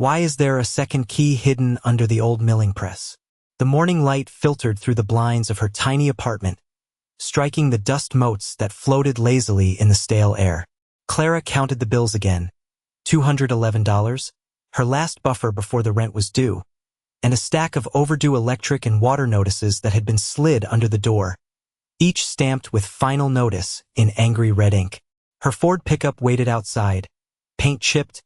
Why is there a second key hidden under the old milling press? The morning light filtered through the blinds of her tiny apartment, striking the dust motes that floated lazily in the stale air. Clara counted the bills again. $211, her last buffer before the rent was due, and a stack of overdue electric and water notices that had been slid under the door, each stamped with final notice in angry red ink. Her Ford pickup waited outside, paint chipped,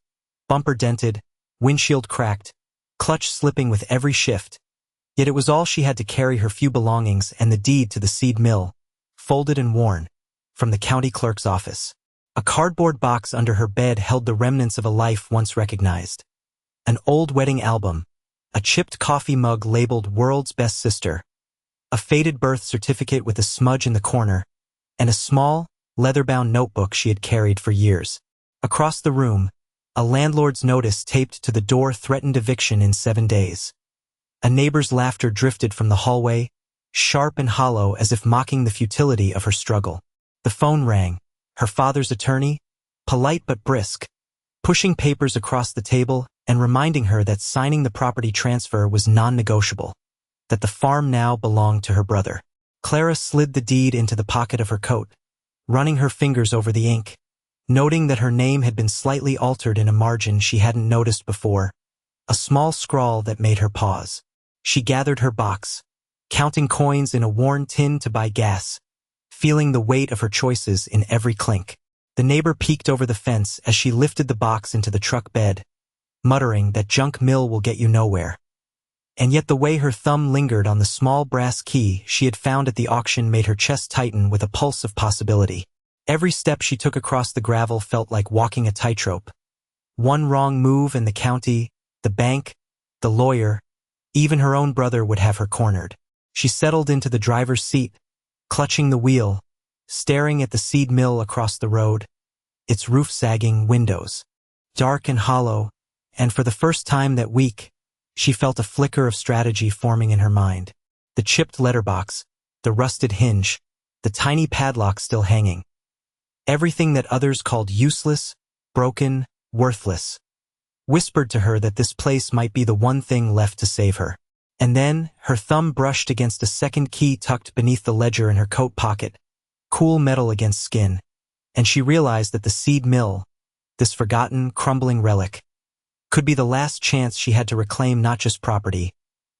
bumper dented, windshield cracked, clutch slipping with every shift. Yet it was all she had to carry her few belongings and the deed to the seed mill, folded and worn, from the county clerk's office. A cardboard box under her bed held the remnants of a life once recognized. An old wedding album, a chipped coffee mug labeled World's Best Sister, a faded birth certificate with a smudge in the corner, and a small, leather-bound notebook she had carried for years. Across the room, a landlord's notice taped to the door threatened eviction in 7 days. A neighbor's laughter drifted from the hallway, sharp and hollow as if mocking the futility of her struggle. The phone rang. Her father's attorney, polite but brisk, pushing papers across the table and reminding her that signing the property transfer was non-negotiable, that the farm now belonged to her brother. Clara slid the deed into the pocket of her coat, running her fingers over the ink, noting that her name had been slightly altered in a margin she hadn't noticed before, a small scrawl that made her pause. She gathered her box, counting coins in a worn tin to buy gas, feeling the weight of her choices in every clink. The neighbor peeked over the fence as she lifted the box into the truck bed, muttering that junk mill will get you nowhere. And yet the way her thumb lingered on the small brass key she had found at the auction made her chest tighten with a pulse of possibility. Every step she took across the gravel felt like walking a tightrope. One wrong move and the county, the bank, the lawyer, even her own brother would have her cornered. She settled into the driver's seat, clutching the wheel, staring at the seed mill across the road, its roof-sagging windows, dark and hollow, and for the first time that week, she felt a flicker of strategy forming in her mind. The chipped letterbox, the rusted hinge, the tiny padlock still hanging. Everything that others called useless, broken, worthless, whispered to her that this place might be the one thing left to save her. And then, her thumb brushed against a second key tucked beneath the ledger in her coat pocket, cool metal against skin, and she realized that the seed mill, this forgotten, crumbling relic, could be the last chance she had to reclaim not just property,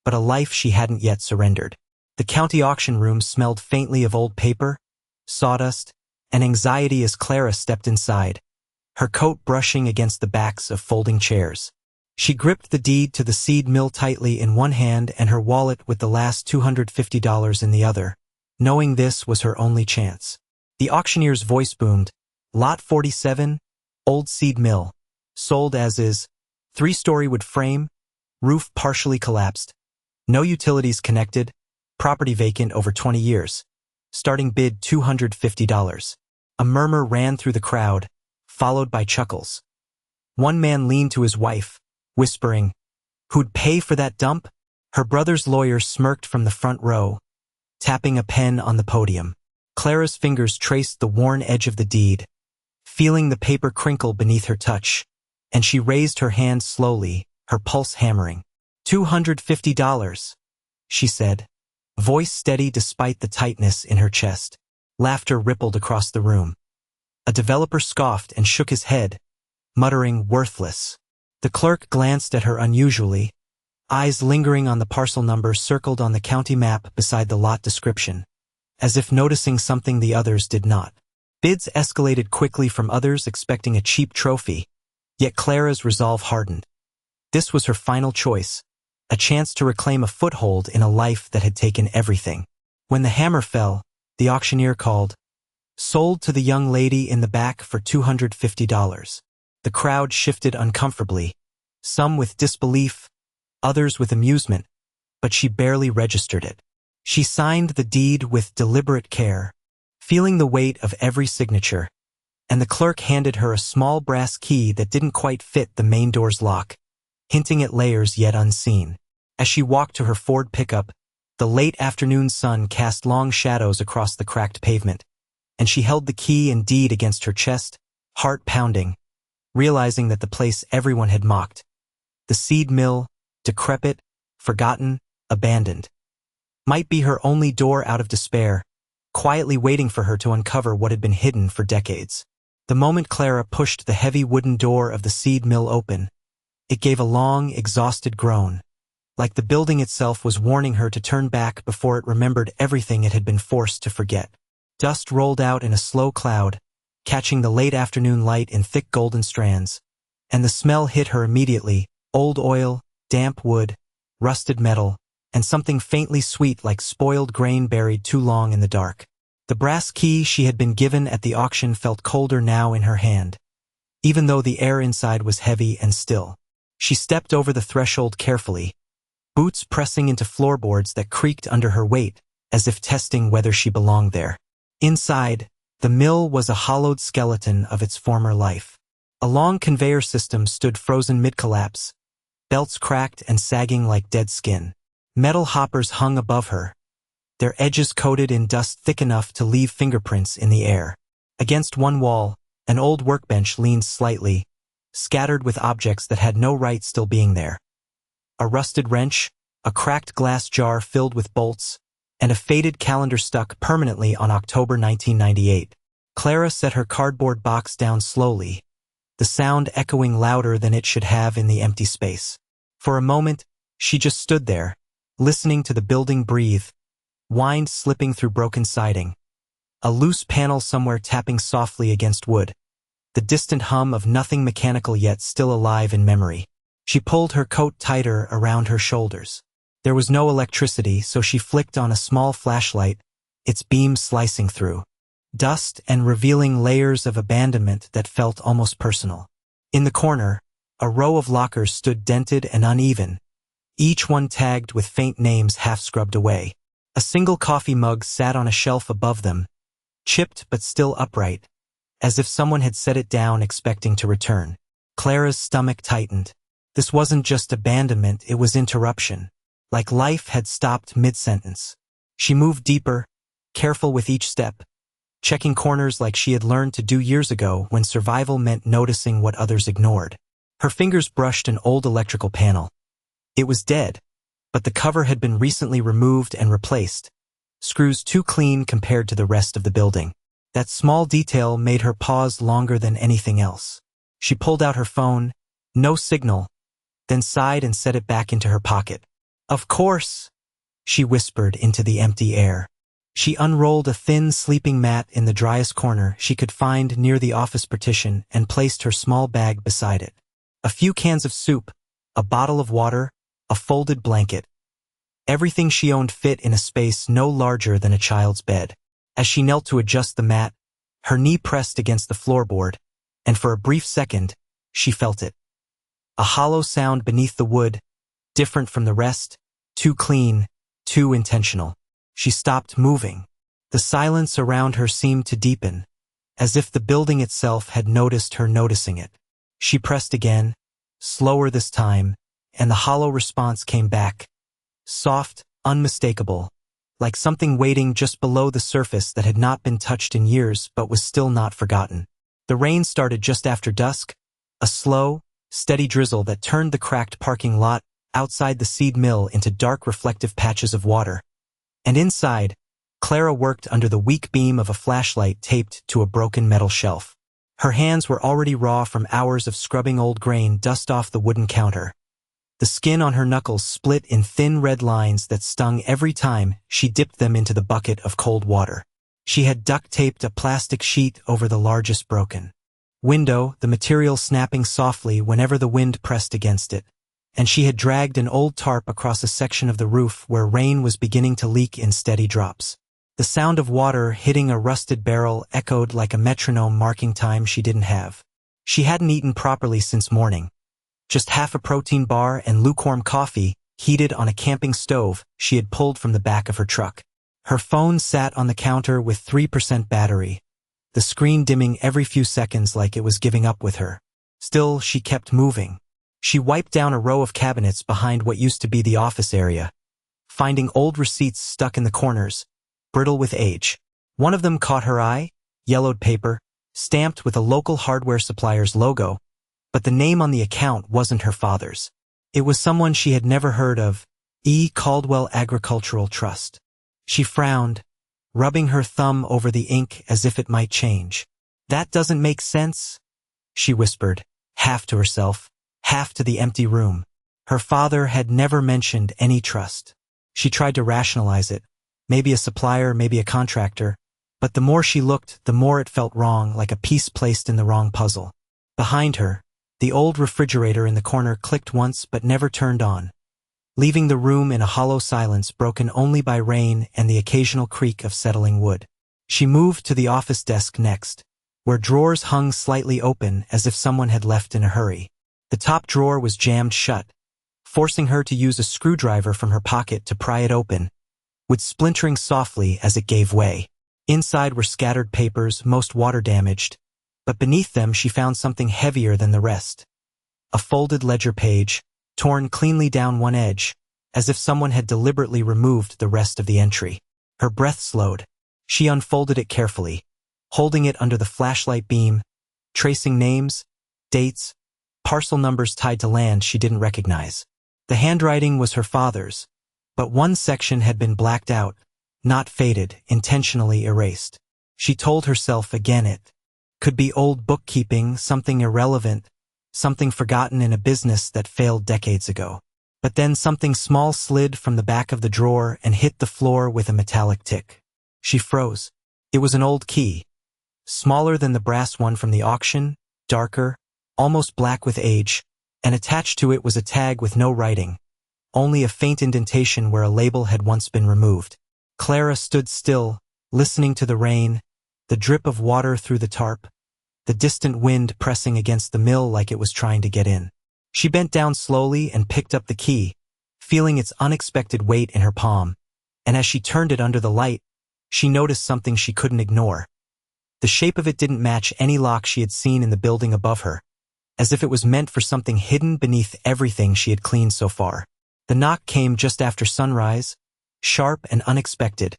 but a life she hadn't yet surrendered. The county auction room smelled faintly of old paper, sawdust, and anxiety as Clara stepped inside, her coat brushing against the backs of folding chairs. She gripped the deed to the seed mill tightly in one hand and her wallet with the last $250 in the other, knowing this was her only chance. The auctioneer's voice boomed, Lot 47, old seed mill, sold as is, 3-story wood frame, roof partially collapsed, no utilities connected, property vacant over 20 years, starting bid $250. A murmur ran through the crowd, followed by chuckles. One man leaned to his wife, whispering, "Who'd pay for that dump?" Her brother's lawyer smirked from the front row, tapping a pen on the podium. Clara's fingers traced the worn edge of the deed, feeling the paper crinkle beneath her touch, and she raised her hand slowly, her pulse hammering. $250, she said, voice steady despite the tightness in her chest. Laughter rippled across the room. A developer scoffed and shook his head, muttering worthless. The clerk glanced at her unusually, eyes lingering on the parcel number circled on the county map beside the lot description, as if noticing something the others did not. Bids escalated quickly from others expecting a cheap trophy, yet Clara's resolve hardened. This was her final choice, a chance to reclaim a foothold in a life that had taken everything. When the hammer fell, the auctioneer called, "Sold to the young lady in the back for $250. The crowd shifted uncomfortably, some with disbelief, others with amusement, but she barely registered it. She signed the deed with deliberate care, feeling the weight of every signature, and the clerk handed her a small brass key that didn't quite fit the main door's lock, hinting at layers yet unseen. As she walked to her Ford pickup, the late afternoon sun cast long shadows across the cracked pavement, and she held the key and deed against her chest, heart pounding, realizing that the place everyone had mocked, The seed mill, decrepit, forgotten, abandoned, might be her only door out of despair, quietly waiting for her to uncover what had been hidden for decades. The moment Clara pushed the heavy wooden door of the seed mill open, it gave a long, exhausted groan, like the building itself was warning her to turn back before it remembered everything it had been forced to forget. Dust rolled out in a slow cloud, catching the late afternoon light in thick golden strands, and the smell hit her immediately: old oil, damp wood, rusted metal, and something faintly sweet like spoiled grain buried too long in the dark. The brass key she had been given at the auction felt colder now in her hand, even though the air inside was heavy and still. She stepped over the threshold carefully, boots pressing into floorboards that creaked under her weight, as if testing whether she belonged there. Inside, the mill was a hollowed skeleton of its former life. A long conveyor system stood frozen mid-collapse, belts cracked and sagging like dead skin. Metal hoppers hung above her, their edges coated in dust thick enough to leave fingerprints in the air. Against one wall, an old workbench leaned slightly, scattered with objects that had no right still being there. A rusted wrench, a cracked glass jar filled with bolts, and a faded calendar stuck permanently on October 1998. Clara set her cardboard box down slowly, the sound echoing louder than it should have in the empty space. For a moment, she just stood there, listening to the building breathe, wind slipping through broken siding, a loose panel somewhere tapping softly against wood, the distant hum of nothing mechanical yet still alive in memory. She pulled her coat tighter around her shoulders. There was no electricity, so she flicked on a small flashlight, its beam slicing through dust and revealing layers of abandonment that felt almost personal. In the corner, a row of lockers stood dented and uneven, each one tagged with faint names half scrubbed away. A single coffee mug sat on a shelf above them, chipped but still upright, as if someone had set it down expecting to return. Clara's stomach tightened. This wasn't just abandonment, it was interruption. Like life had stopped mid-sentence. She moved deeper, careful with each step, checking corners like she had learned to do years ago when survival meant noticing what others ignored. Her fingers brushed an old electrical panel. It was dead, but the cover had been recently removed and replaced, screws too clean compared to the rest of the building. That small detail made her pause longer than anything else. She pulled out her phone, no signal, then sighed and set it back into her pocket. "Of course," she whispered into the empty air. She unrolled a thin sleeping mat in the driest corner she could find near the office partition and placed her small bag beside it. A few cans of soup, a bottle of water, a folded blanket. Everything she owned fit in a space no larger than a child's bed. As she knelt to adjust the mat, her knee pressed against the floorboard, and for a brief second, she felt it. A hollow sound beneath the wood, different from the rest, too clean, too intentional. She stopped moving. The silence around her seemed to deepen, as if the building itself had noticed her noticing it. She pressed again, slower this time, and the hollow response came back, soft, unmistakable, like something waiting just below the surface that had not been touched in years but was still not forgotten. The rain started just after dusk, a slow, steady drizzle that turned the cracked parking lot outside the seed mill into dark reflective patches of water. And inside, Clara worked under the weak beam of a flashlight taped to a broken metal shelf. Her hands were already raw from hours of scrubbing old grain dust off the wooden counter. The skin on her knuckles split in thin red lines that stung every time she dipped them into the bucket of cold water. She had duct-taped a plastic sheet over the largest broken window, the material snapping softly whenever the wind pressed against it, and she had dragged an old tarp across a section of the roof where rain was beginning to leak in steady drops. The sound of water hitting a rusted barrel echoed like a metronome marking time she didn't have. She hadn't eaten properly since morning. Just half a protein bar and lukewarm coffee, heated on a camping stove she had pulled from the back of her truck. Her phone sat on the counter with 3% battery, the screen dimming every few seconds like it was giving up with her. Still, she kept moving. She wiped down a row of cabinets behind what used to be the office area, finding old receipts stuck in the corners, brittle with age. One of them caught her eye, yellowed paper, stamped with a local hardware supplier's logo, but the name on the account wasn't her father's. It was someone she had never heard of, E. Caldwell Agricultural Trust. She frowned, rubbing her thumb over the ink as if it might change. "That doesn't make sense," she whispered, half to herself, half to the empty room. Her father had never mentioned any trust. She tried to rationalize it, maybe a supplier, maybe a contractor, but the more she looked, the more it felt wrong, like a piece placed in the wrong puzzle. Behind her, the old refrigerator in the corner clicked once but never turned on, leaving the room in a hollow silence broken only by rain and the occasional creak of settling wood. She moved to the office desk next, where drawers hung slightly open as if someone had left in a hurry. The top drawer was jammed shut, forcing her to use a screwdriver from her pocket to pry it open, with splintering softly as it gave way. Inside were scattered papers, most water-damaged, but beneath them she found something heavier than the rest. A folded ledger page, torn cleanly down one edge, as if someone had deliberately removed the rest of the entry. Her breath slowed. She unfolded it carefully, holding it under the flashlight beam, tracing names, dates, parcel numbers tied to land she didn't recognize. The handwriting was her father's, but one section had been blacked out, not faded, intentionally erased. She told herself again it could be old bookkeeping, something irrelevant, something forgotten in a business that failed decades ago. But then something small slid from the back of the drawer and hit the floor with a metallic tick. She froze. It was an old key, smaller than the brass one from the auction, darker, almost black with age, and attached to it was a tag with no writing, only a faint indentation where a label had once been removed. Clara stood still, listening to the rain, the drip of water through the tarp, the distant wind pressing against the mill like it was trying to get in. She bent down slowly and picked up the key, feeling its unexpected weight in her palm, and as she turned it under the light, she noticed something she couldn't ignore. The shape of it didn't match any lock she had seen in the building above her, as if it was meant for something hidden beneath everything she had cleaned so far. The knock came just after sunrise, sharp and unexpected,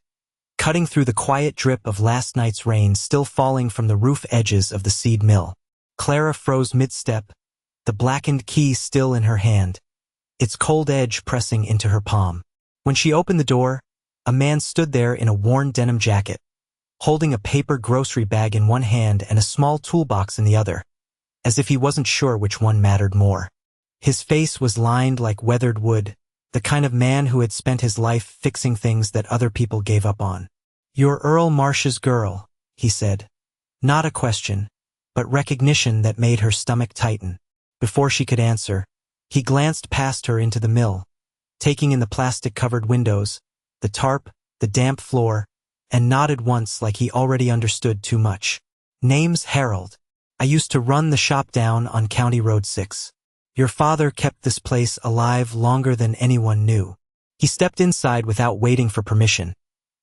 cutting through the quiet drip of last night's rain still falling from the roof edges of the seed mill. Clara froze mid-step, the blackened key still in her hand, its cold edge pressing into her palm. When she opened the door, a man stood there in a worn denim jacket, holding a paper grocery bag in one hand and a small toolbox in the other, as if he wasn't sure which one mattered more. His face was lined like weathered wood, the kind of man who had spent his life fixing things that other people gave up on. "You're Earl Marsh's girl," he said. Not a question, but recognition that made her stomach tighten. Before she could answer, he glanced past her into the mill, taking in the plastic-covered windows, the tarp, the damp floor, and nodded once like he already understood too much. "Name's Harold. I used to run the shop down on County Road 6. Your father kept this place alive longer than anyone knew." He stepped inside without waiting for permission,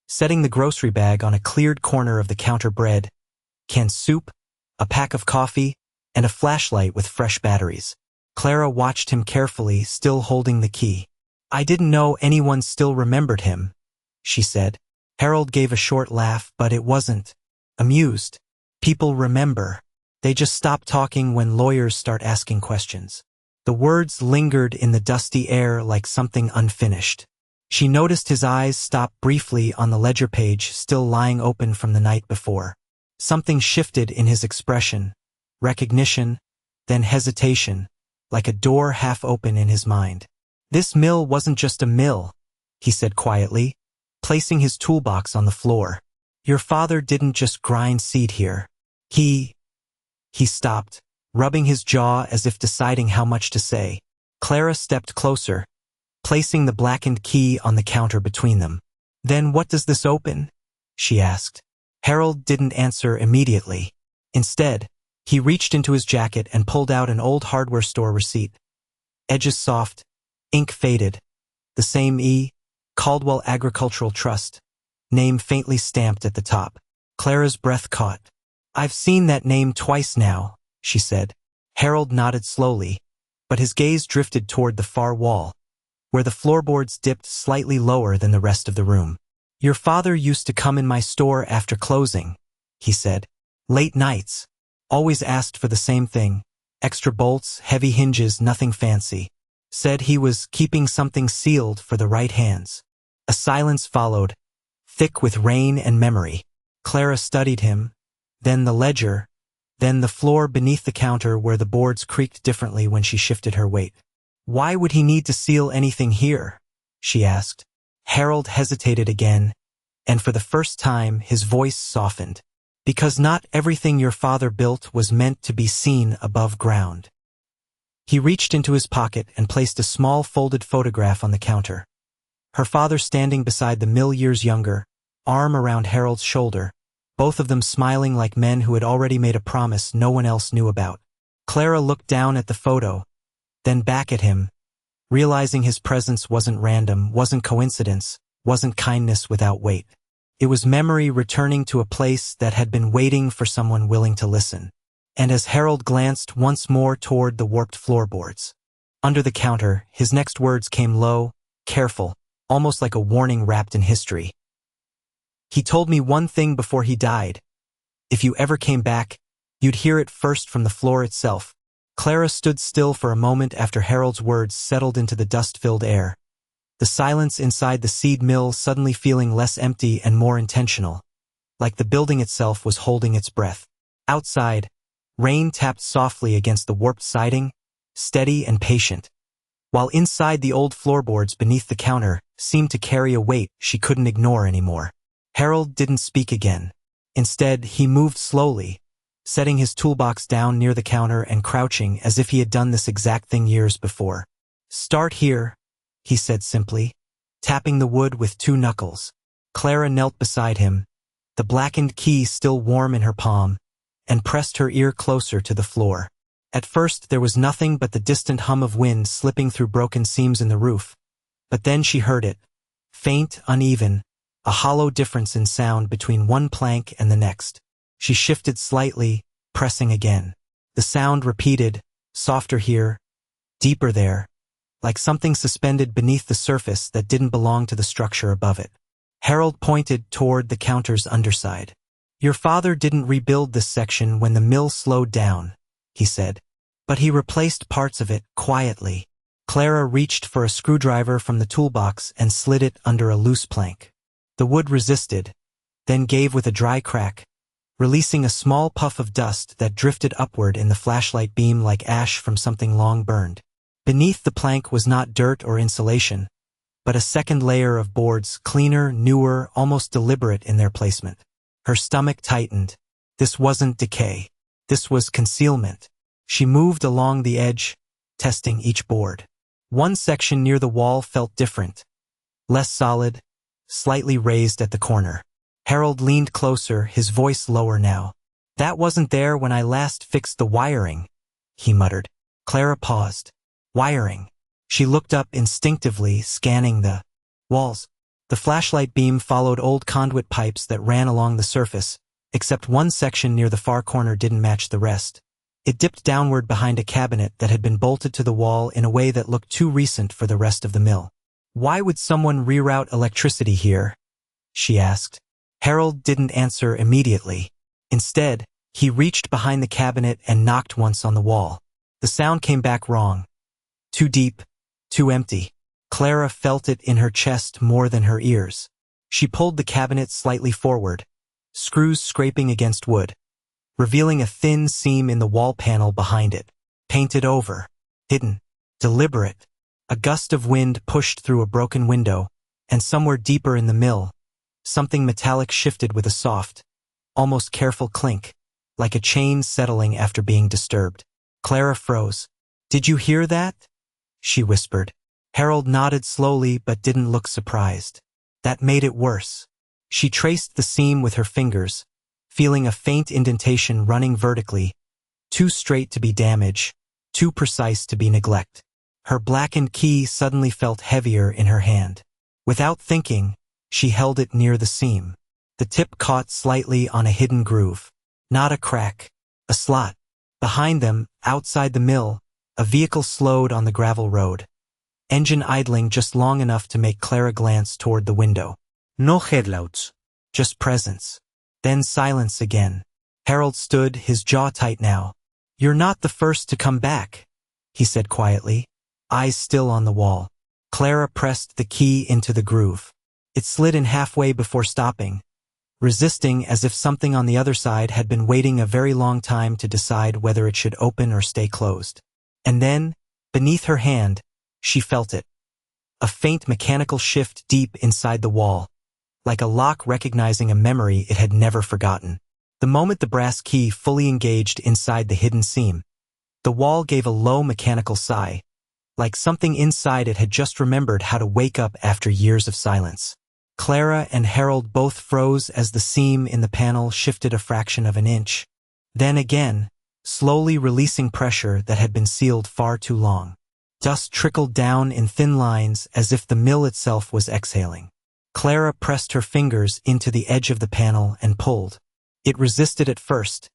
setting the grocery bag on a cleared corner of the counter. Bread, canned soup, a pack of coffee, and a flashlight with fresh batteries. Clara watched him carefully, still holding the key. "I didn't know anyone still remembered him," she said. Harold gave a short laugh, but it wasn't amused. "People remember. They just stop talking when lawyers start asking questions." The words lingered in the dusty air like something unfinished. She noticed his eyes stop briefly on the ledger page still lying open from the night before. Something shifted in his expression, recognition, then hesitation, like a door half open in his mind. "This mill wasn't just a mill," he said quietly, placing his toolbox on the floor. "Your father didn't just grind seed here. He stopped, rubbing his jaw as if deciding how much to say. Clara stepped closer, placing the blackened key on the counter between them. "Then what does this open?" she asked. Harold didn't answer immediately. Instead, he reached into his jacket and pulled out an old hardware store receipt. Edges soft, ink faded, the same E. Caldwell Agricultural Trust, name faintly stamped at the top. Clara's breath caught. "I've seen that name twice now," she said. Harold nodded slowly, but his gaze drifted toward the far wall, where the floorboards dipped slightly lower than the rest of the room. "Your father used to come in my store after closing," he said. "Late nights. Always asked for the same thing. Extra bolts, heavy hinges, nothing fancy. Said he was keeping something sealed for the right hands. A silence followed, thick with rain and memory. Clara studied him, then the ledger, then the floor beneath the counter where the boards creaked differently when she shifted her weight. Why would he need to seal anything here? She asked. Harold hesitated again, and for the first time his voice softened. Because not everything your father built was meant to be seen above ground. He reached into his pocket and placed a small folded photograph on the counter. Her father standing beside the mill years younger, arm around Harold's shoulder, both of them smiling like men who had already made a promise no one else knew about. Clara looked down at the photo, then back at him, realizing his presence wasn't random, wasn't coincidence, wasn't kindness without weight. It was memory returning to a place that had been waiting for someone willing to listen. And as Harold glanced once more toward the warped floorboards, under the counter, his next words came low, careful, almost like a warning wrapped in history. He told me one thing before he died. If you ever came back, you'd hear it first from the floor itself. Clara stood still for a moment after Harold's words settled into the dust-filled air. The silence inside the seed mill suddenly feeling less empty and more intentional, like the building itself was holding its breath. Outside, rain tapped softly against the warped siding, steady and patient, while inside the old floorboards beneath the counter seemed to carry a weight she couldn't ignore anymore. Harold didn't speak again. Instead, he moved slowly, setting his toolbox down near the counter and crouching as if he had done this exact thing years before. Start here, he said simply, tapping the wood with 2 knuckles. Clara knelt beside him, the blackened key still warm in her palm, and pressed her ear closer to the floor. At first there was nothing but the distant hum of wind slipping through broken seams in the roof, but then she heard it, faint, uneven, a hollow difference in sound between one plank and the next. She shifted slightly, pressing again. The sound repeated, softer here, deeper there, like something suspended beneath the surface that didn't belong to the structure above it. Harold pointed toward the counter's underside. Your father didn't rebuild this section when the mill slowed down, he said, but he replaced parts of it quietly. Clara reached for a screwdriver from the toolbox and slid it under a loose plank. The wood resisted, then gave with a dry crack, releasing a small puff of dust that drifted upward in the flashlight beam like ash from something long burned. Beneath the plank was not dirt or insulation, but a second layer of boards, cleaner, newer, almost deliberate in their placement. Her stomach tightened. This wasn't decay. This was concealment. She moved along the edge, testing each board. One section near the wall felt different, less solid, slightly raised at the corner. Harold leaned closer, his voice lower now. That wasn't there when I last fixed the wiring, he muttered. Clara paused. Wiring. She looked up instinctively, scanning the walls. The flashlight beam followed old conduit pipes that ran along the surface, except one section near the far corner didn't match the rest. It dipped downward behind a cabinet that had been bolted to the wall in a way that looked too recent for the rest of the mill. Why would someone reroute electricity here? She asked. Harold didn't answer immediately. Instead, he reached behind the cabinet and knocked once on the wall. The sound came back wrong. Too deep, too empty. Clara felt it in her chest more than her ears. She pulled the cabinet slightly forward, screws scraping against wood, revealing a thin seam in the wall panel behind it. Painted over. Hidden. Deliberate. A gust of wind pushed through a broken window, and somewhere deeper in the mill, something metallic shifted with a soft, almost careful clink, like a chain settling after being disturbed. Clara froze. Did you hear that? She whispered. Harold nodded slowly but didn't look surprised. That made it worse. She traced the seam with her fingers, feeling a faint indentation running vertically, too straight to be damage, too precise to be neglect. Her blackened key suddenly felt heavier in her hand. Without thinking, she held it near the seam. The tip caught slightly on a hidden groove. Not a crack. A slot. Behind them, outside the mill, a vehicle slowed on the gravel road. Engine idling just long enough to make Clara glance toward the window. No headlights. Just presence. Then silence again. Harold stood, his jaw tight now. You're not the first to come back, he said quietly. eyes still on the wall. Clara pressed the key into the groove. It slid in halfway before stopping, resisting as if something on the other side had been waiting a very long time to decide whether it should open or stay closed. And then, beneath her hand, she felt it. A faint mechanical shift deep inside the wall, like a lock recognizing a memory it had never forgotten. The moment the brass key fully engaged inside the hidden seam, the wall gave a low mechanical sigh, like something inside it had just remembered how to wake up after years of silence. Clara and Harold both froze as the seam in the panel shifted a fraction of an inch. Then again, slowly releasing pressure that had been sealed far too long. Dust trickled down in thin lines as if the mill itself was exhaling. Clara pressed her fingers into the edge of the panel and pulled. It resisted at first,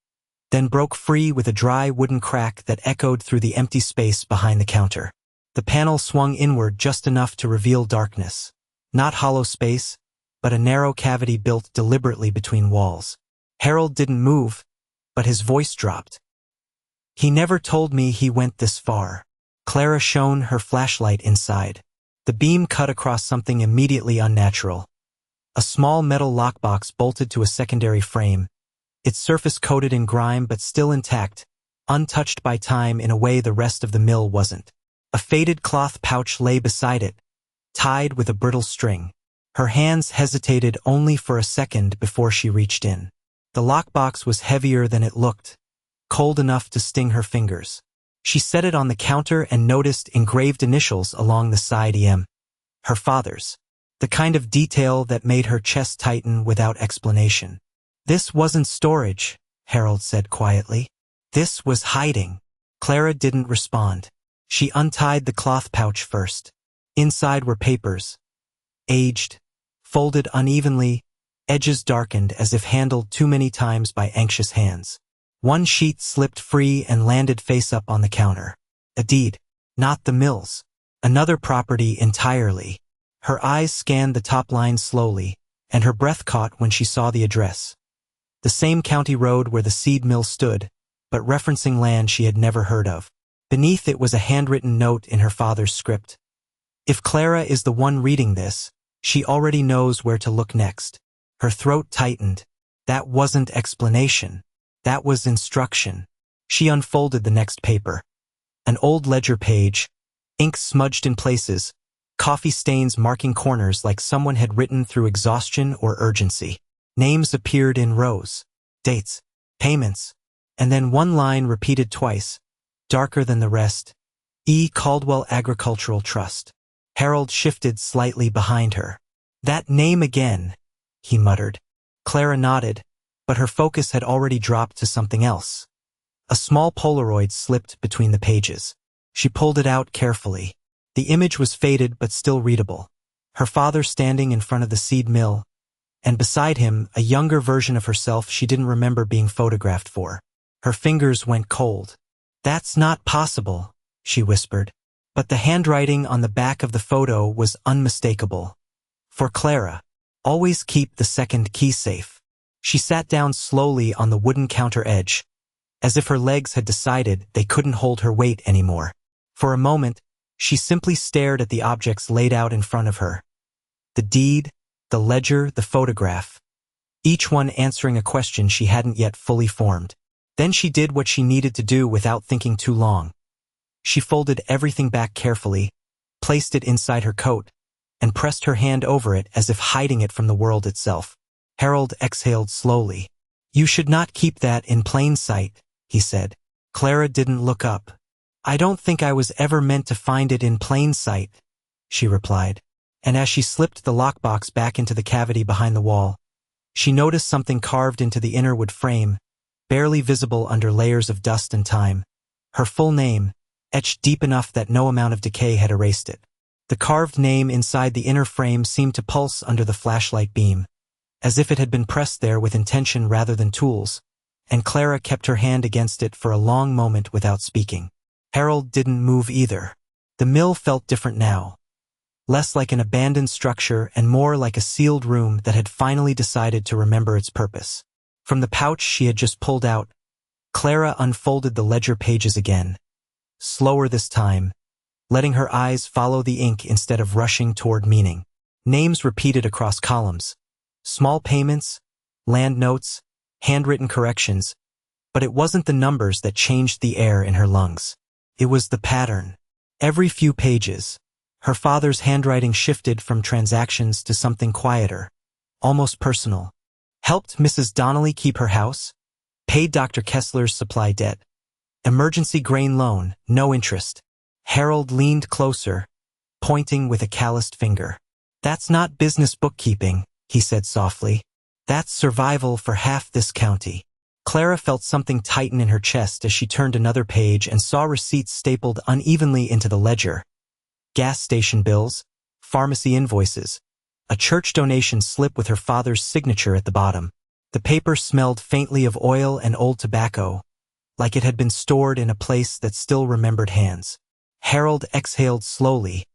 then broke free with a dry wooden crack that echoed through the empty space behind the counter. The panel swung inward just enough to reveal darkness. Not hollow space, but a narrow cavity built deliberately between walls. Harold didn't move, but his voice dropped. "He never told me he went this far." Clara shone her flashlight inside. The beam cut across something immediately unnatural. A small metal lockbox bolted to a secondary frame, its surface coated in grime but still intact, untouched by time in a way the rest of the mill wasn't. A faded cloth pouch lay beside it, tied with a brittle string. Her hands hesitated only for a second before she reached in. The lockbox was heavier than it looked, cold enough to sting her fingers. She set it on the counter and noticed engraved initials along the side. EM. Her father's. The kind of detail that made her chest tighten without explanation. "This wasn't storage," Harold said quietly. "This was hiding." Clara didn't respond. She untied the cloth pouch first. Inside were papers. Aged, folded unevenly, edges darkened as if handled too many times by anxious hands. One sheet slipped free and landed face up on the counter. A deed. Not the mill's. Another property entirely. Her eyes scanned the top line slowly, and her breath caught when she saw the address. The same county road where the seed mill stood, but referencing land she had never heard of. Beneath it was a handwritten note in her father's script. If Clara is the one reading this, she already knows where to look next. Her throat tightened. That wasn't explanation. That was instruction. She unfolded the next paper. An old ledger page, ink smudged in places, coffee stains marking corners like someone had written through exhaustion or urgency. Names appeared in rows, dates, payments, and then one line repeated twice, darker than the rest, E. Caldwell Agricultural Trust. Harold shifted slightly behind her. "That name again," he muttered. Clara nodded, but her focus had already dropped to something else. A small Polaroid slipped between the pages. She pulled it out carefully. The image was faded but still readable. Her father standing in front of the seed mill, and beside him, a younger version of herself she didn't remember being photographed for. Her fingers went cold. "That's not possible," she whispered. But the handwriting on the back of the photo was unmistakable. For Clara, always keep the second key safe. She sat down slowly on the wooden counter edge, as if her legs had decided they couldn't hold her weight anymore. For a moment, she simply stared at the objects laid out in front of her. The deed, the ledger, the photograph. Each one answering a question she hadn't yet fully formed. Then she did what she needed to do without thinking too long. She folded everything back carefully, placed it inside her coat, and pressed her hand over it as if hiding it from the world itself. Harold exhaled slowly. "You should not keep that in plain sight," he said. Clara didn't look up. "I don't think I was ever meant to find it in plain sight," she replied. And as she slipped the lockbox back into the cavity behind the wall, she noticed something carved into the inner wood frame, barely visible under layers of dust and time. Her full name, etched deep enough that no amount of decay had erased it. The carved name inside the inner frame seemed to pulse under the flashlight beam, as if it had been pressed there with intention rather than tools, and Clara kept her hand against it for a long moment without speaking. Harold didn't move either. The mill felt different now. Less like an abandoned structure and more like a sealed room that had finally decided to remember its purpose. From the pouch she had just pulled out, Clara unfolded the ledger pages again. Slower this time, letting her eyes follow the ink instead of rushing toward meaning. Names repeated across columns. Small payments, land notes, handwritten corrections, but it wasn't the numbers that changed the air in her lungs. It was the pattern. Every few pages, her father's handwriting shifted from transactions to something quieter, almost personal. Helped Mrs. Donnelly keep her house, paid Dr. Kessler's supply debt, emergency grain loan, no interest. Harold leaned closer, pointing with a calloused finger. That's not business bookkeeping, he said softly. That's survival for half this county. Clara felt something tighten in her chest as she turned another page and saw receipts stapled unevenly into the ledger. Gas station bills, pharmacy invoices, a church donation slip with her father's signature at the bottom. The paper smelled faintly of oil and old tobacco, like it had been stored in a place that still remembered hands. Harold exhaled slowly,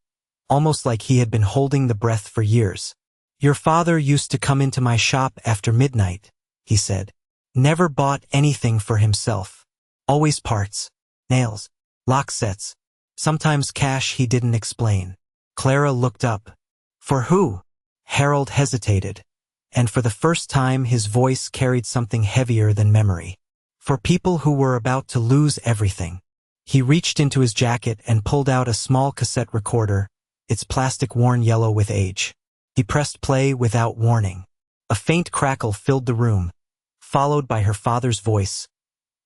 almost like he had been holding the breath for years. Your father used to come into my shop after midnight, he said. Never bought anything for himself. Always parts, nails, lock sets, sometimes cash he didn't explain. Clara looked up. For who? Harold hesitated, and for the first time his voice carried something heavier than memory. For people who were about to lose everything. He reached into his jacket and pulled out a small cassette recorder, its plastic worn yellow with age. He pressed play without warning. A faint crackle filled the room, followed by her father's voice.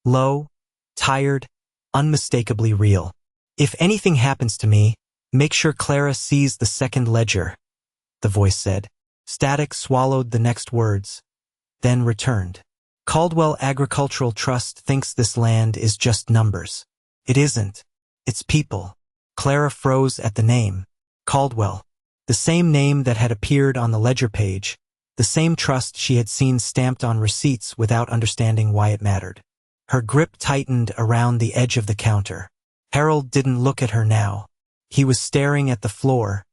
Low, tired, unmistakably real. If anything happens to me, make sure Clara sees the second ledger, the voice said. Static swallowed the next words, then returned. Caldwell Agricultural Trust thinks this land is just numbers. It isn't. It's people. Clara froze at the name. Caldwell. The same name that had appeared on the ledger page. The same trust she had seen stamped on receipts without understanding why it mattered. Her grip tightened around the edge of the counter. Harold didn't look at her now. He was staring at the floor,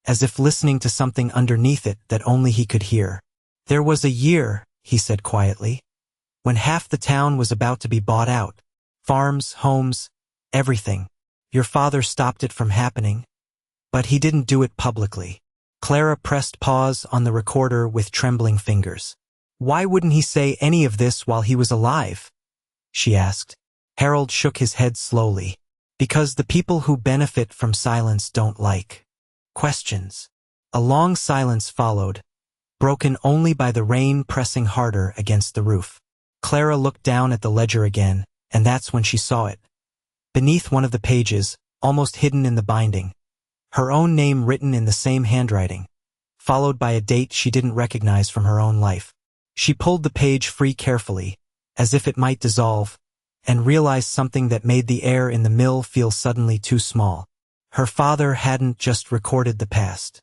as if listening to something underneath it that only he could hear. There was a year, he said quietly, when half the town was about to be bought out. Farms, homes, everything. Your father stopped it from happening, but he didn't do it publicly. Clara pressed pause on the recorder with trembling fingers. Why wouldn't he say any of this while he was alive? She asked. Harold shook his head slowly. Because the people who benefit from silence don't like questions. A long silence followed, broken only by the rain pressing harder against the roof. Clara looked down at the ledger again, and that's when she saw it. Beneath one of the pages, almost hidden in the binding, her own name written in the same handwriting, followed by a date she didn't recognize from her own life. She pulled the page free carefully, as if it might dissolve, and realized something that made the air in the mill feel suddenly too small. Her father hadn't just recorded the past.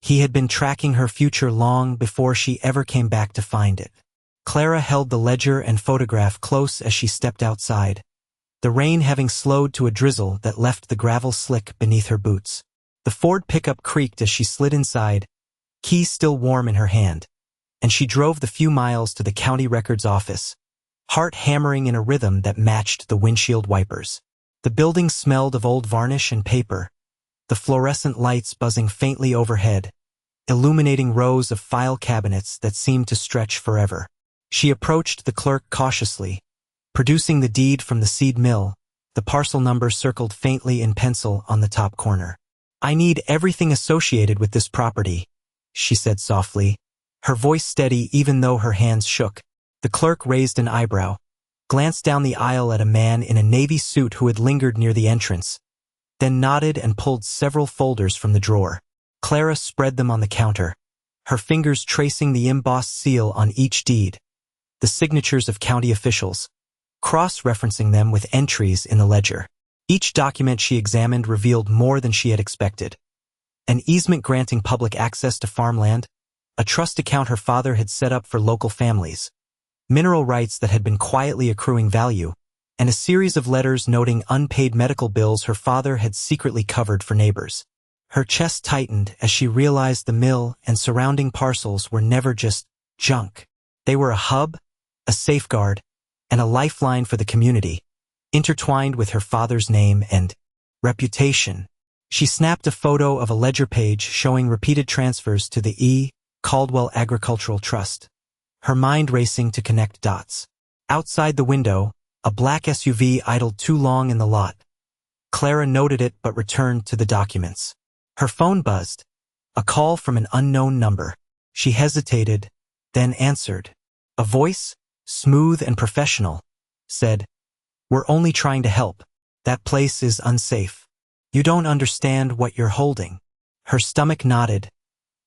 He had been tracking her future long before she ever came back to find it. Clara held the ledger and photograph close as she stepped outside, the rain having slowed to a drizzle that left the gravel slick beneath her boots. The Ford pickup creaked as she slid inside, key still warm in her hand, and she drove the few miles to the county records office, heart hammering in a rhythm that matched the windshield wipers. The building smelled of old varnish and paper, the fluorescent lights buzzing faintly overhead, illuminating rows of file cabinets that seemed to stretch forever. She approached the clerk cautiously, producing the deed from the seed mill, the parcel number circled faintly in pencil on the top corner. I need everything associated with this property, she said softly, her voice steady even though her hands shook. The clerk raised an eyebrow, glanced down the aisle at a man in a navy suit who had lingered near the entrance, then nodded and pulled several folders from the drawer. Clara spread them on the counter, her fingers tracing the embossed seal on each deed, the signatures of county officials, cross-referencing them with entries in the ledger. Each document she examined revealed more than she had expected. An easement granting public access to farmland, a trust account her father had set up for local families, mineral rights that had been quietly accruing value, and a series of letters noting unpaid medical bills her father had secretly covered for neighbors. Her chest tightened as she realized the mill and surrounding parcels were never just junk. They were a hub, a safeguard, and a lifeline for the community, intertwined with her father's name and reputation. She snapped a photo of a ledger page showing repeated transfers to the E. Caldwell Agricultural Trust, her mind racing to connect dots. Outside the window, a black SUV idled too long in the lot. Clara noted it but returned to the documents. Her phone buzzed. A call from an unknown number. She hesitated, then answered. A voice, smooth and professional, said, "We're only trying to help. That place is unsafe. You don't understand what you're holding." Her stomach knotted,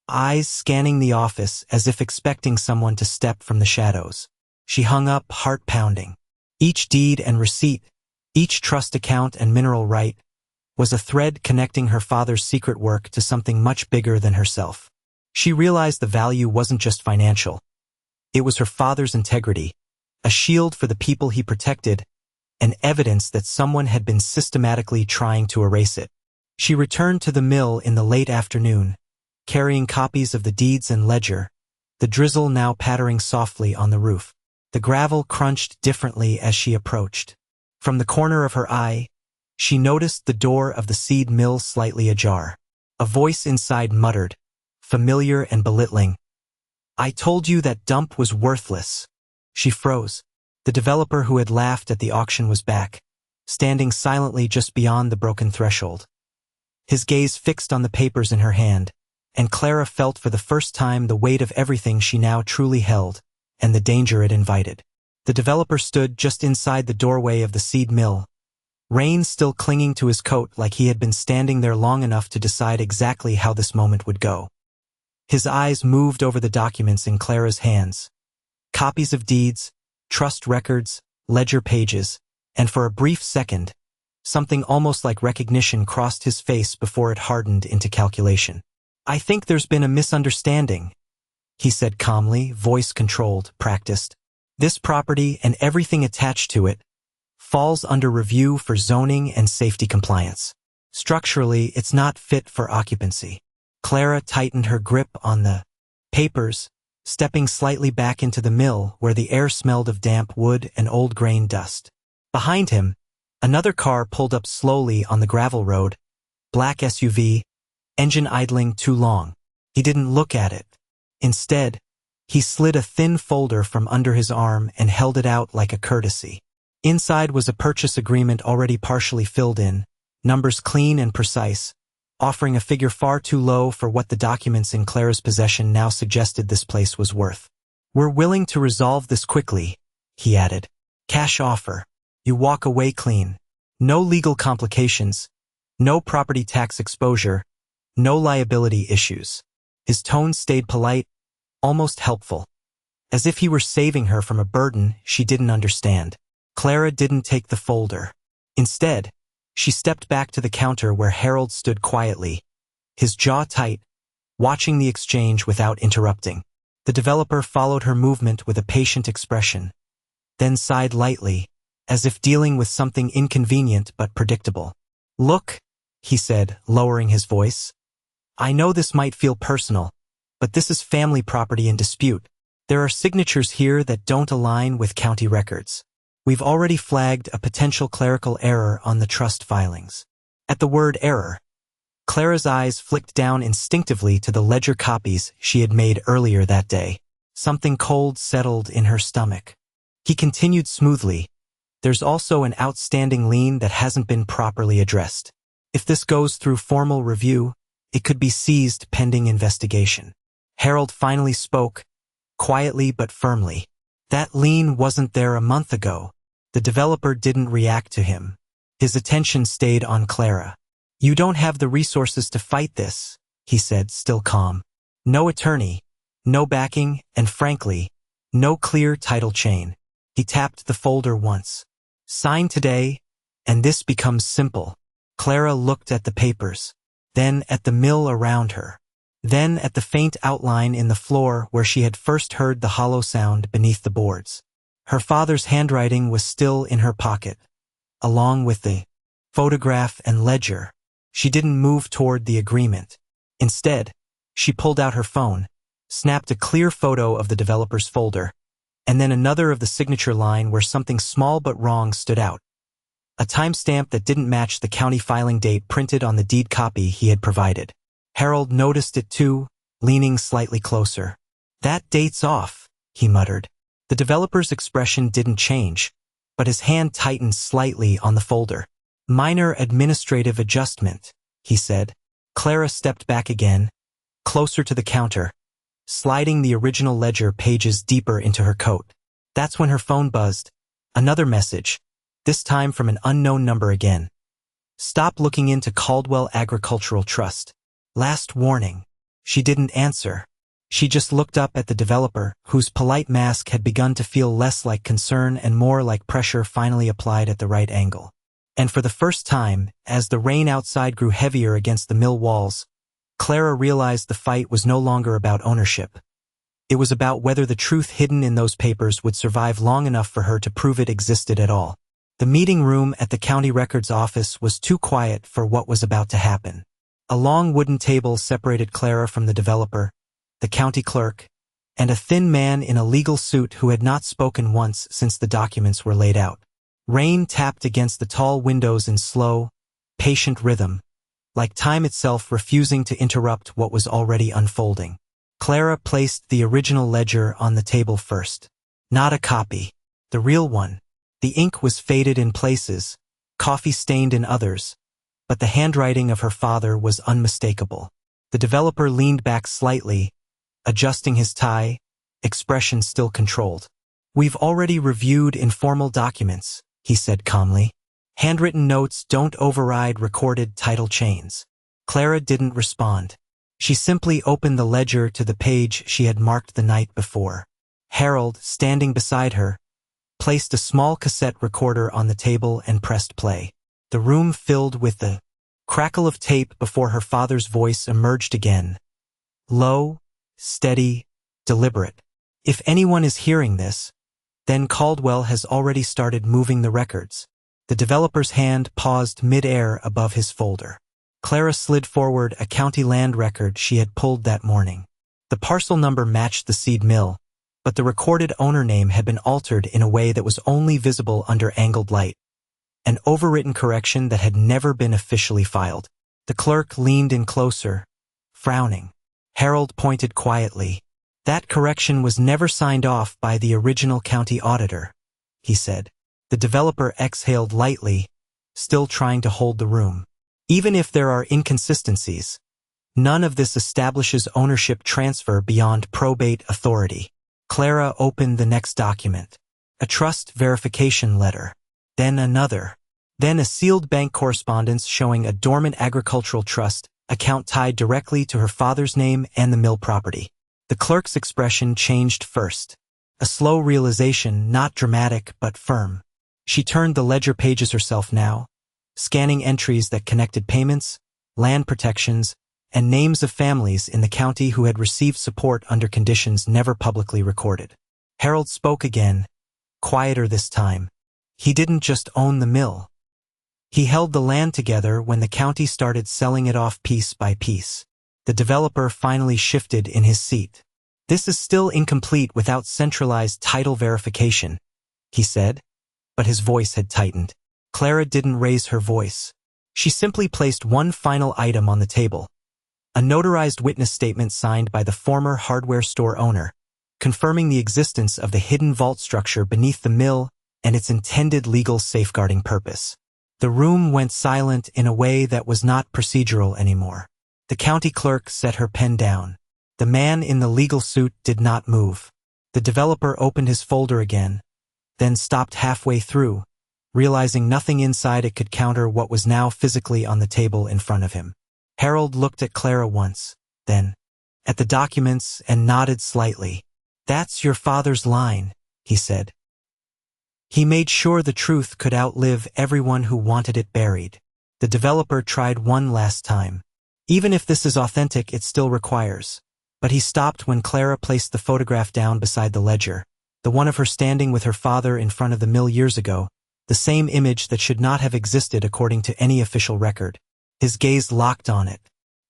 eyes scanning the office as if expecting someone to step from the shadows. She hung up, heart pounding. Each deed and receipt, each trust account and mineral right, was a thread connecting her father's secret work to something much bigger than herself. She realized the value wasn't just financial. It was her father's integrity, a shield for the people he protected, and evidence that someone had been systematically trying to erase it. She returned to the mill in the late afternoon, carrying copies of the deeds and ledger, the drizzle now pattering softly on the roof. The gravel crunched differently as she approached. From the corner of her eye, she noticed the door of the seed mill slightly ajar. A voice inside muttered, familiar and belittling, "I told you that dump was worthless." She froze. The developer who had laughed at the auction was back, standing silently just beyond the broken threshold. His gaze fixed on the papers in her hand, and Clara felt for the first time the weight of everything she now truly held, and the danger it invited. The developer stood just inside the doorway of the seed mill, rain still clinging to his coat like he had been standing there long enough to decide exactly how this moment would go. His eyes moved over the documents in Clara's hands. Copies of deeds, trust records, ledger pages, and for a brief second, something almost like recognition crossed his face before it hardened into calculation. "I think there's been a misunderstanding," he said calmly, voice controlled, practiced. "This property and everything attached to it falls under review for zoning and safety compliance. Structurally, it's not fit for occupancy." Clara tightened her grip on the papers, stepping slightly back into the mill where the air smelled of damp wood and old grain dust. Behind him, another car pulled up slowly on the gravel road, black SUV, engine idling too long. He didn't look at it. Instead, he slid a thin folder from under his arm and held it out like a courtesy. Inside was a purchase agreement already partially filled in, numbers clean and precise, offering a figure far too low for what the documents in Clara's possession now suggested this place was worth. "We're willing to resolve this quickly," he added. "Cash offer. You walk away clean. No legal complications, no property tax exposure, no liability issues." His tone stayed polite, almost helpful, as if he were saving her from a burden she didn't understand. Clara didn't take the folder. Instead, she stepped back to the counter where Harold stood quietly, his jaw tight, watching the exchange without interrupting. The developer followed her movement with a patient expression, then sighed lightly, as if dealing with something inconvenient but predictable. "Look," he said, lowering his voice, "I know this might feel personal, but this is family property in dispute. There are signatures here that don't align with county records. We've already flagged a potential clerical error on the trust filings." At the word error, Clara's eyes flicked down instinctively to the ledger copies she had made earlier that day. Something cold settled in her stomach. He continued smoothly, "There's also an outstanding lien that hasn't been properly addressed. If this goes through formal review, it could be seized pending investigation." Harold finally spoke, quietly but firmly. "That lien wasn't there a month ago." The developer didn't react to him. His attention stayed on Clara. "You don't have the resources to fight this," he said, still calm. "No attorney, no backing, and frankly, no clear title chain." He tapped the folder once. "Sign today, and this becomes simple." Clara looked at the papers, then at the mill around her, then at the faint outline in the floor where she had first heard the hollow sound beneath the boards. Her father's handwriting was still in her pocket, along with the photograph and ledger. She didn't move toward the agreement. Instead, she pulled out her phone, snapped a clear photo of the developer's folder, and then another of the signature line where something small but wrong stood out. a timestamp that didn't match the county filing date printed on the deed copy he had provided. Harold noticed it too, leaning slightly closer. "That date's off," he muttered. The developer's expression didn't change, but his hand tightened slightly on the folder. "Minor administrative adjustment," he said. Clara stepped back again, closer to the counter, sliding the original ledger pages deeper into her coat. That's when her phone buzzed. Another message, this time from an unknown number again. "Stop looking into Caldwell Agricultural Trust. Last warning." She didn't answer. She just looked up at the developer, whose polite mask had begun to feel less like concern and more like pressure finally applied at the right angle. And for the first time, as the rain outside grew heavier against the mill walls, Clara realized the fight was no longer about ownership. It was about whether the truth hidden in those papers would survive long enough for her to prove it existed at all. The meeting room at the county records office was too quiet for what was about to happen. A long wooden table separated Clara from the developer, the county clerk, and a thin man in a legal suit who had not spoken once since the documents were laid out. Rain tapped against the tall windows in slow, patient rhythm, like time itself refusing to interrupt what was already unfolding. Clara placed the original ledger on the table first. Not a copy. The real one. The ink was faded in places, coffee-stained in others, but the handwriting of her father was unmistakable. The developer leaned back slightly, adjusting his tie, expression still controlled. "We've already reviewed informal documents," he said calmly. "Handwritten notes don't override recorded title chains." Clara didn't respond. She simply opened the ledger to the page she had marked the night before. Harold, standing beside her, placed a small cassette recorder on the table and pressed play. The room filled with the crackle of tape before her father's voice emerged again. Low, steady, deliberate. "If anyone is hearing this, then Caldwell has already started moving the records." The developer's hand paused mid-air above his folder. Clara slid forward a county land record she had pulled that morning. The parcel number matched the seed mill, but the recorded owner name had been altered in a way that was only visible under angled light. An overwritten correction that had never been officially filed. The clerk leaned in closer, frowning. Harold pointed quietly. "That correction was never signed off by the original county auditor," he said. The developer exhaled lightly, still trying to hold the room. "Even if there are inconsistencies, none of this establishes ownership transfer beyond probate authority." Clara opened the next document. A trust verification letter. Then another. Then a sealed bank correspondence showing a dormant agricultural trust account tied directly to her father's name and the mill property. The clerk's expression changed first. A slow realization, not dramatic but firm. She turned the ledger pages herself now, scanning entries that connected payments, land protections, and names of families in the county who had received support under conditions never publicly recorded. Harold spoke again, quieter this time. He didn't just own the mill. He held the land together when the county started selling it off piece by piece. The developer finally shifted in his seat. "This is still incomplete without centralized title verification," he said, but his voice had tightened. Clara didn't raise her voice. She simply placed one final item on the table. A notarized witness statement signed by the former hardware store owner, confirming the existence of the hidden vault structure beneath the mill and its intended legal safeguarding purpose. The room went silent in a way that was not procedural anymore. The county clerk set her pen down. The man in the legal suit did not move. The developer opened his folder again, then stopped halfway through, realizing nothing inside it could counter what was now physically on the table in front of him. Harold looked at Clara once, then at the documents and nodded slightly. "That's your father's line," he said. "He made sure the truth could outlive everyone who wanted it buried." The developer tried one last time. "Even if this is authentic, it still requires." But he stopped when Clara placed the photograph down beside the ledger, the one of her standing with her father in front of the mill years ago, the same image that should not have existed according to any official record. His gaze locked on it.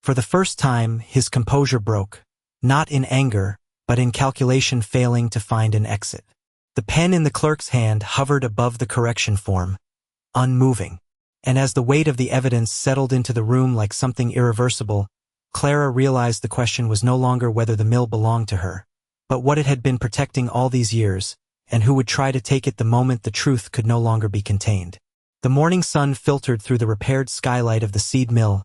For the first time, his composure broke, not in anger, but in calculation failing to find an exit. The pen in the clerk's hand hovered above the correction form, unmoving. And as the weight of the evidence settled into the room like something irreversible, Clara realized the question was no longer whether the mill belonged to her, but what it had been protecting all these years, and who would try to take it the moment the truth could no longer be contained. The morning sun filtered through the repaired skylight of the seed mill,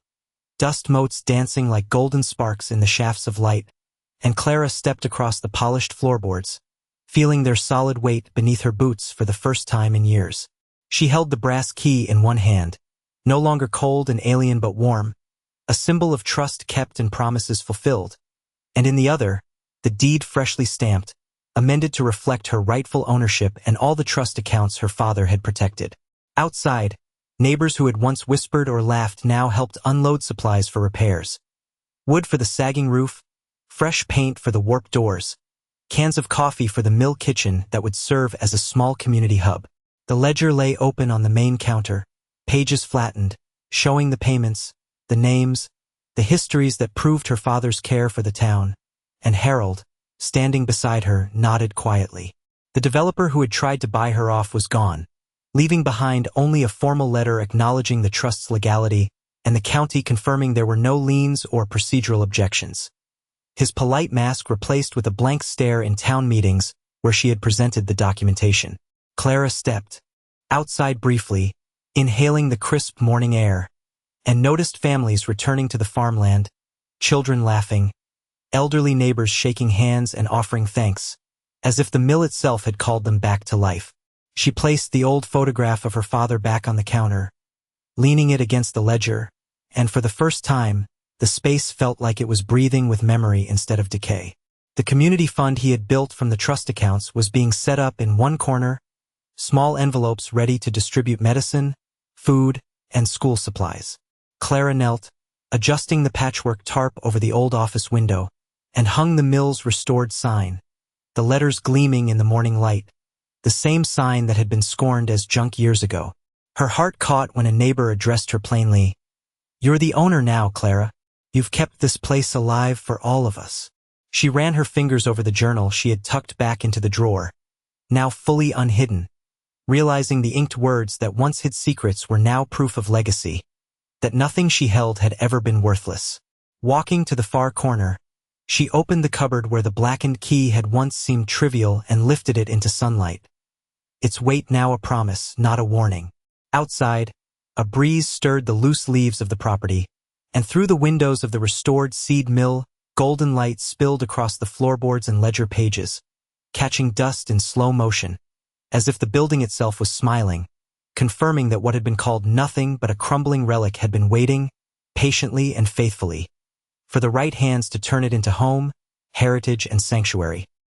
dust motes dancing like golden sparks in the shafts of light, and Clara stepped across the polished floorboards, feeling their solid weight beneath her boots for the first time in years. She held the brass key in one hand, no longer cold and alien but warm, a symbol of trust kept and promises fulfilled, and in the other, the deed freshly stamped, amended to reflect her rightful ownership and all the trust accounts her father had protected. Outside, neighbors who had once whispered or laughed now helped unload supplies for repairs. Wood for the sagging roof, fresh paint for the warped doors, cans of coffee for the mill kitchen that would serve as a small community hub. The ledger lay open on the main counter, pages flattened, showing the payments, the names, the histories that proved her father's care for the town, and Harold, standing beside her, nodded quietly. The developer who had tried to buy her off was gone, leaving behind only a formal letter acknowledging the trust's legality and the county confirming there were no liens or procedural objections. His polite mask replaced with a blank stare in town meetings where she had presented the documentation. Clara stepped outside briefly, inhaling the crisp morning air, and noticed families returning to the farmland, children laughing, elderly neighbors shaking hands and offering thanks, as if the mill itself had called them back to life. She placed the old photograph of her father back on the counter, leaning it against the ledger, and for the first time, the space felt like it was breathing with memory instead of decay. The community fund he had built from the trust accounts was being set up in one corner, small envelopes ready to distribute medicine, food, and school supplies. Clara knelt, adjusting the patchwork tarp over the old office window, and hung the mill's restored sign, the letters gleaming in the morning light, the same sign that had been scorned as junk years ago. Her heart caught when a neighbor addressed her plainly, "You're the owner now, Clara. You've kept this place alive for all of us." She ran her fingers over the journal she had tucked back into the drawer, now fully unhidden, realizing the inked words that once hid secrets were now proof of legacy, that nothing she held had ever been worthless. Walking to the far corner, she opened the cupboard where the blackened key had once seemed trivial and lifted it into sunlight, its weight now a promise, not a warning. Outside, a breeze stirred the loose leaves of the property, and through the windows of the restored seed mill, golden light spilled across the floorboards and ledger pages, catching dust in slow motion, as if the building itself was smiling, confirming that what had been called nothing but a crumbling relic had been waiting, patiently and faithfully, for the right hands to turn it into home, heritage, and sanctuary.